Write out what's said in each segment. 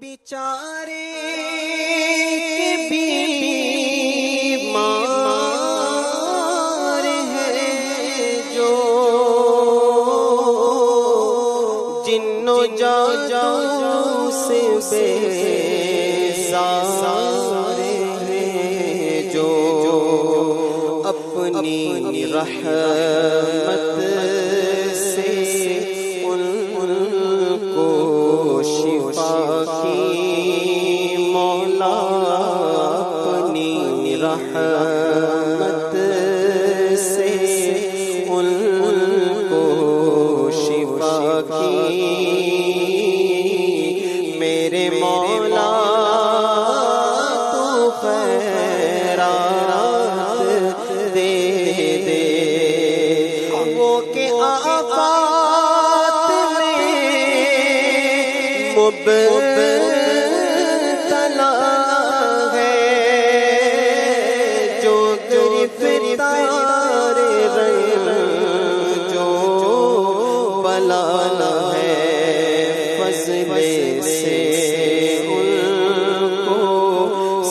بیچارے بیمار ہیں جو جن و جادو سے بیزار ہیں جو اپنی رحمت سے ان کو شفا کی مولا اپنی رحمت سے ان کو شفا کی میرے مولا تو خیرات دے دے وہ کہ آفات میں مبتلا ہے جو گرفتار جو بلا ہے فضل سے ان کو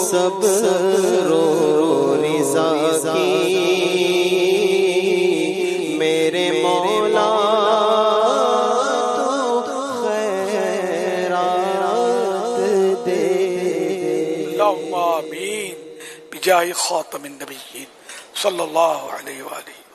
صبر و رضا کی میرے مولا تو خیرات دے اللہم آمین بجاہ خاتم النبیین صلی اللہ علیہ وآلہ